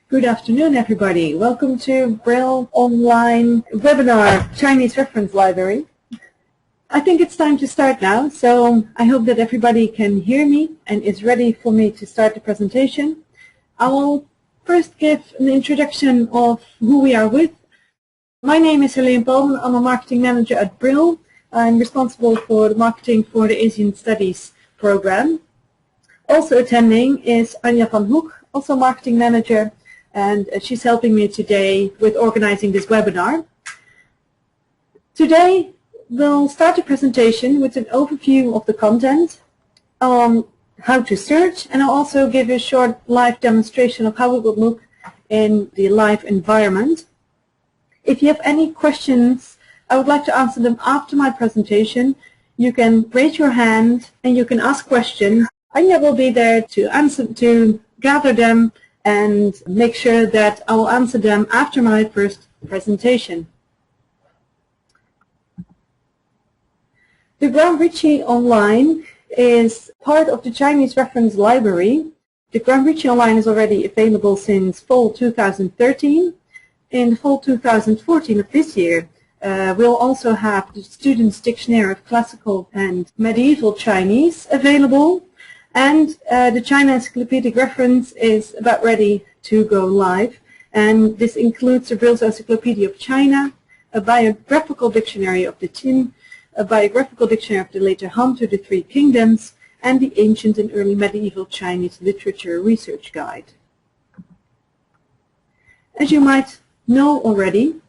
Good afternoon, everybody. Welcome to Brill Online webinar, Chinese Reference Library. I think it's time to start now, so I hope that everybody can hear me and is ready for me to start the presentation. I will first give an introduction of who we are with. My name is Helene Palmen. I'm a marketing manager at Brill. I'm responsible for the marketing for the Asian Studies program. Also attending is Anja van Hoek, also marketing manager, and she's helping me today with organizing this webinar. Today we'll start the presentation with an overview of the content, how to search, and I'll also give a short live demonstration of how it would look in the live environment. If you have any questions, I would like to answer them after my presentation. You can raise your hand and you can ask questions. Anja will be there to gather them and make sure that I will answer them after my first presentation. The Grand Ricci Online is part of the Chinese Reference Library. The Grand Ricci Online is already available since fall 2013. In fall 2014 of this year, we'll also have the Student's Dictionary of Classical and Medieval Chinese available. And the China Encyclopedic Reference is about ready to go live. And this includes the Brill's Encyclopedia of China, a biographical dictionary of the Qin, a biographical dictionary of the later Han to the Three Kingdoms, and the Ancient and Early Medieval Chinese Literature Research Guide. As you might know already,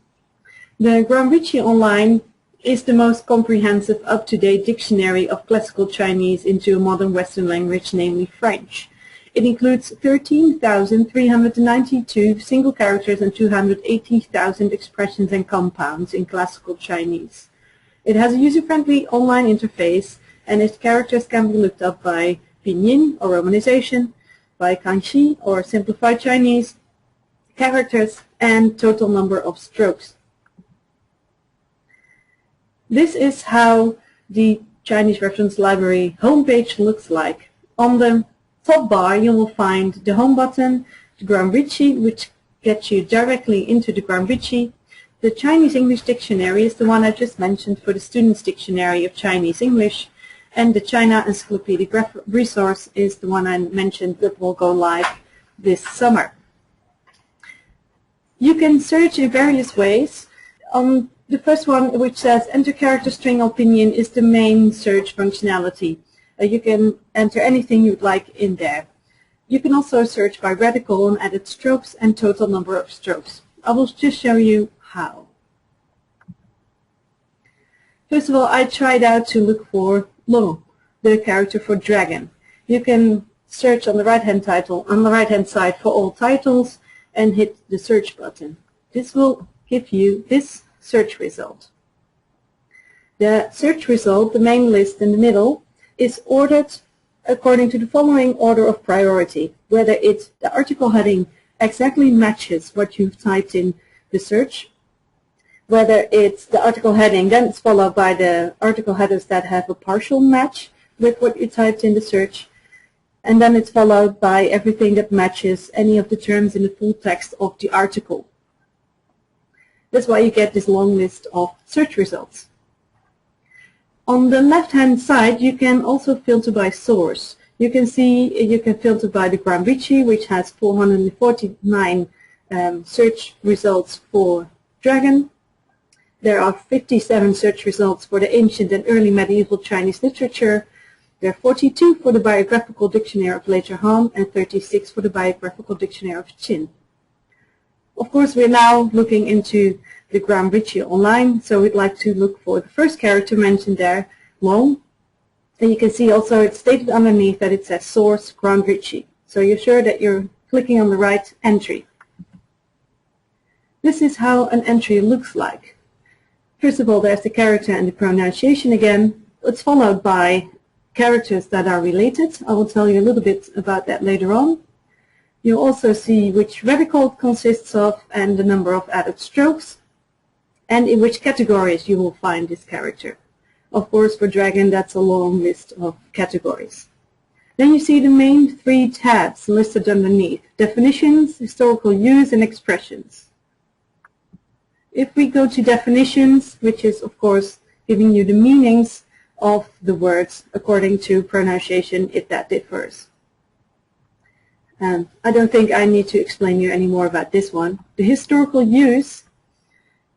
the Grand Ricci Online is the most comprehensive, up-to-date dictionary of classical Chinese into a modern Western language, namely French. It includes 13,392 single characters and 280,000 expressions and compounds in classical Chinese. It has a user-friendly online interface, and its characters can be looked up by pinyin or romanization, by kanji or simplified Chinese characters, and total number of strokes. This is how the Chinese Reference Library homepage looks like. On the top bar you will find the home button, the Grand Ricci, which gets you directly into the Grand Ricci. The Chinese English Dictionary is the one I just mentioned for the Student's Dictionary of Chinese English, and the China Encyclopedic Resource is the one I mentioned that will go live this summer. You can search in various ways. The first one, which says enter character string opinion, is the main search functionality. You can enter anything you'd like in there. You can also search by radical and added strokes and total number of strokes. I will just show you how. First of all, I tried out to look for long, the character for dragon. You can search on the right-hand side for all titles and hit the search button. This will give you this search result. The search result, the main list in the middle, is ordered according to the following order of priority, whether the article heading exactly matches what you've typed in the search, whether it's the article heading, then it's followed by the article headers that have a partial match with what you typed in the search, and then it's followed by everything that matches any of the terms in the full text of the article. That's why you get this long list of search results. On the left-hand side, you can also filter by source. You can filter by the Grand Ricci, which has 449 search results for dragon. There are 57 search results for the Ancient and Early Medieval Chinese Literature. There are 42 for the Biographical Dictionary of Later Han and 36 for the Biographical Dictionary of Qin. Of course, we're now looking into the Grand Ricci Online, so we'd like to look for the first character mentioned there, long. And you can see also it's stated underneath that it says source Grand Ricci. So you're sure that you're clicking on the right entry. This is how an entry looks like. First of all, there's the character and the pronunciation again. It's followed by characters that are related. I will tell you a little bit about that later on. You'll also see which radical it consists of and the number of added strokes, and in which categories you will find this character. Of course, for dragon, that's a long list of categories. Then you see the main three tabs listed underneath: definitions, historical use, and expressions. If we go to definitions, which is of course giving you the meanings of the words according to pronunciation if that differs. I don't think I need to explain you any more about this one. The historical use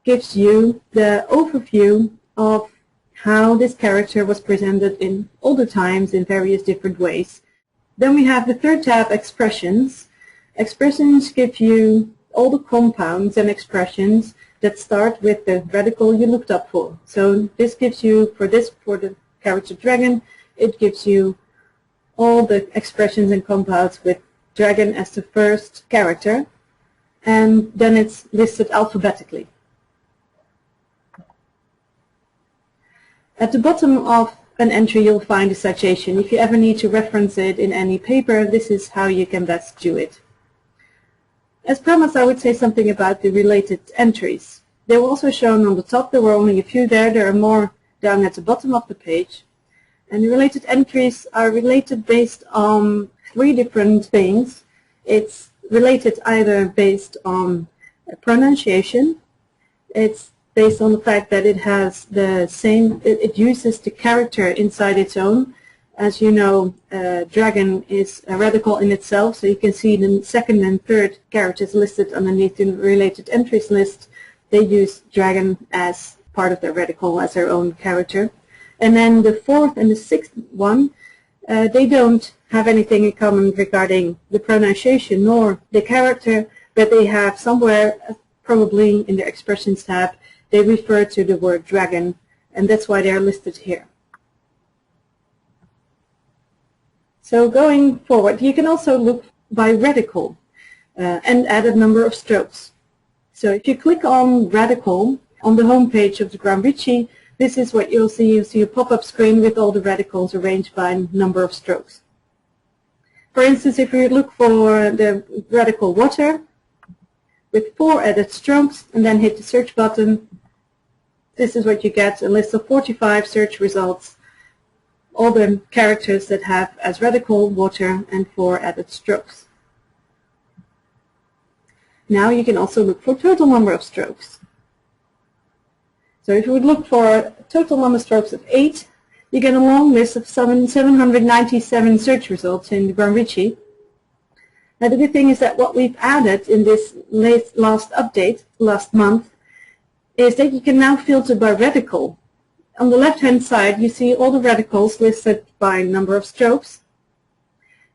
gives you the overview of how this character was presented in older times in various different ways. Then we have the third tab, expressions. Expressions give you all the compounds and expressions that start with the radical you looked up for. So this gives you, for the character dragon, it gives you all the expressions and compounds with dragon as the first character, and then it's listed alphabetically. At the bottom of an entry you'll find a citation. If you ever need to reference it in any paper, this is how you can best do it. As promised, I would say something about the related entries. They were also shown on the top. There were only a few there. There are more down at the bottom of the page. And the related entries are related based on three different things. It's related either based on pronunciation. It's based on the fact that it has the same, it uses the character inside its own. As you know, dragon is a radical in itself, so you can see the second and third characters listed underneath the related entries list. They use dragon as part of their radical, as their own character. And then the fourth and the sixth one, they don't have anything in common regarding the pronunciation nor the character, but they have somewhere, probably in their expressions tab, they refer to the word dragon, and that's why they are listed here. So going forward, you can also look by radical and add a number of strokes. So if you click on radical on the home page of the Grand Ricci, this is what you'll see. You'll see a pop-up screen with all the radicals arranged by number of strokes. For instance, if you look for the radical water with 4 added strokes and then hit the search button, this is what you get, a list of 45 search results, all the characters that have as radical water and 4 added strokes. Now you can also look for total number of strokes. So if you would look for a total number of strokes of 8, you get a long list of 797 search results in the Grand Ricci. Now the good thing is that what we've added in this last update, last month, is that you can now filter by radical. On the left-hand side, you see all the radicals listed by number of strokes.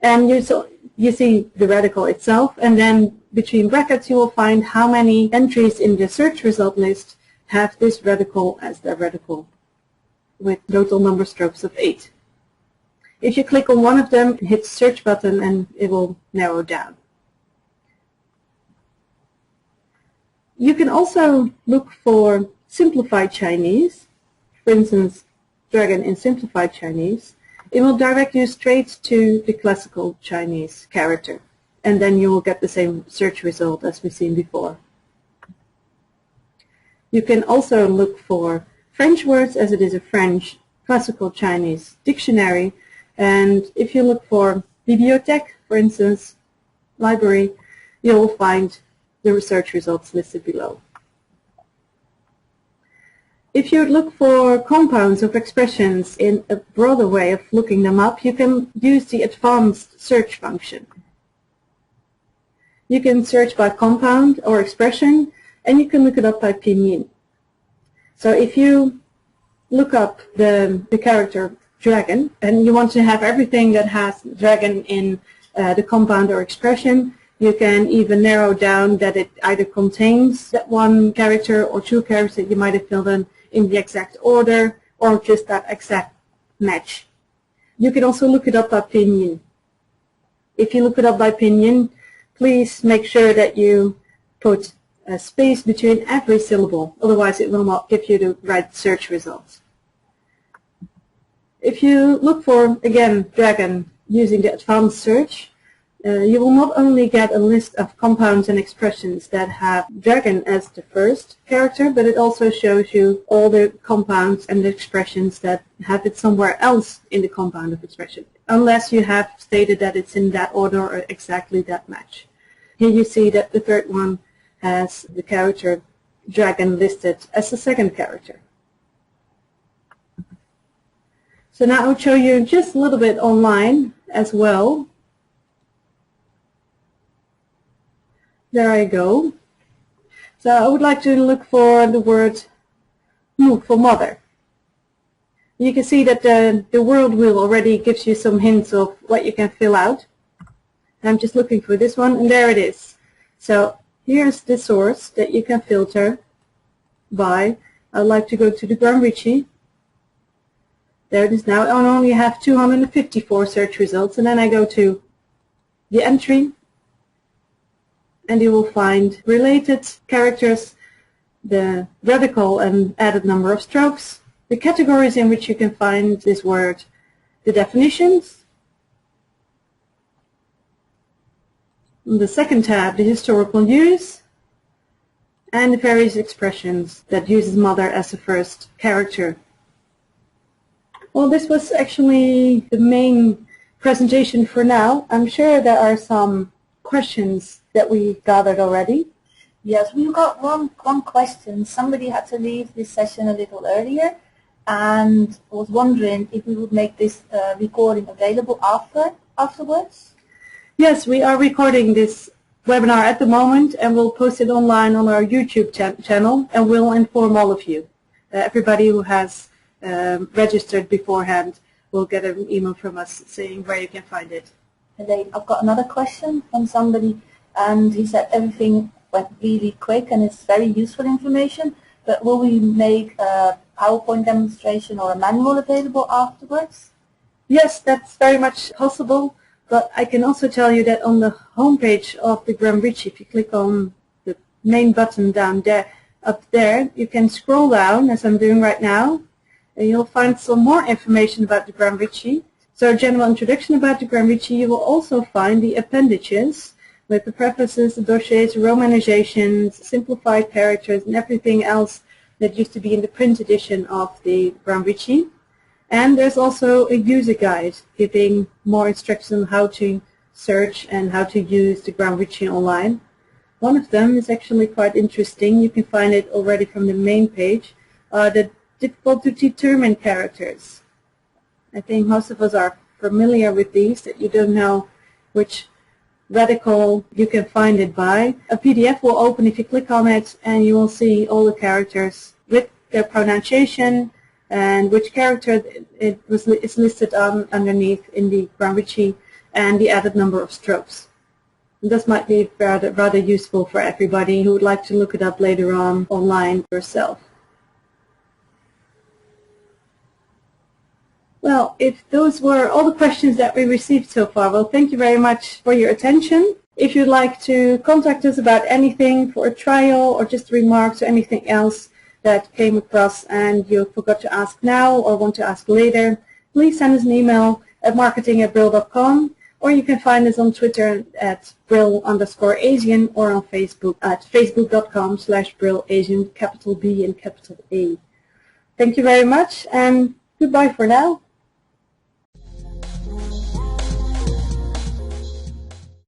And you see the radical itself, and then between brackets you will find how many entries in the search result list have this radical as their radical, with total number of strokes of 8. If you click on one of them, hit the search button and it will narrow down. You can also look for simplified Chinese, for instance, dragon in simplified Chinese. It will direct you straight to the classical Chinese character, and then you will get the same search result as we've seen before. You can also look for French words, as it is a French classical Chinese dictionary, and if you look for bibliothèque, for instance, library, you will find the research results listed below. If you look for compounds of expressions in a broader way of looking them up, you can use the advanced search function. You can search by compound or expression, and you can look it up by pinyin. So if you look up the character dragon, and you want to have everything that has dragon in the compound or expression, you can even narrow down that it either contains that one character or 2 characters that you might have filled in the exact order, or just that exact match. You can also look it up by pinyin. If you look it up by pinyin, please make sure that you put a space between every syllable, otherwise it will not give you the right search results. If you look for, again, dragon using the advanced search, you will not only get a list of compounds and expressions that have dragon as the first character, but it also shows you all the compounds and the expressions that have it somewhere else in the compound of expression. unless you have stated that it's in that order or exactly that match. Here you see that the third one has the character dragon listed as the second character. So now I'll show you just a little bit online as well. There I go. So I would like to look for the word for mother. You can see that the world wheel already gives you some hints of what you can fill out. I'm just looking for this one, and there it is. So here's the source that you can filter by. I'd like to go to the Grand Ricci. There it is now. I only have 254 search results, and then I go to the entry, and you will find related characters, the radical and added number of strokes, the categories in which you can find this word, the definitions. On the second tab, the historical use, and the various expressions that uses mother as the first character. Well, this was actually the main presentation for now. I'm sure there are some questions that we gathered already. Yes, we've got one question. Somebody had to leave this session a little earlier and was wondering if we would make this recording available afterwards. Yes, we are recording this webinar at the moment, and we'll post it online on our YouTube channel, and we'll inform all of you. Everybody who has registered beforehand will get an email from us saying where you can find it. And then I've got another question from somebody, and he said everything went really quick and it's very useful information, but will we make a PowerPoint demonstration or a manual available afterwards? Yes, that's very much possible, but I can also tell you that on the homepage of the Grand Ricci, if you click on the main button down there, up there, you can scroll down, as I'm doing right now, and you'll find some more information about the Grand Ricci. So a general introduction about the Grand Ricci. You will also find the appendages with the prefaces, the dossiers, romanizations, simplified characters, and everything else that used to be in the print edition of the Grand Ricci. And there's also a user guide giving more instructions on how to search and how to use the Grand Ricci Online. One of them is actually quite interesting. You can find it already from the main page. The difficult to determine characters. I think most of us are familiar with these, that you don't know which radical you can find it by. A PDF will open if you click on it, and you will see all the characters with their pronunciation and which character is listed underneath in the Grand Ricci, and the added number of strokes. And this might be rather useful for everybody who would like to look it up later on online yourself. Well, if those were all the questions that we received so far, well, thank you very much for your attention. If you'd like to contact us about anything for a trial or just remarks or anything else that came across and you forgot to ask now or want to ask later, please send us an email at marketing@brill.com, or you can find us on Twitter at Brill_Asian, or on Facebook at facebook.com/BrillAsian, capital B and capital A. Thank you very much, and goodbye for now.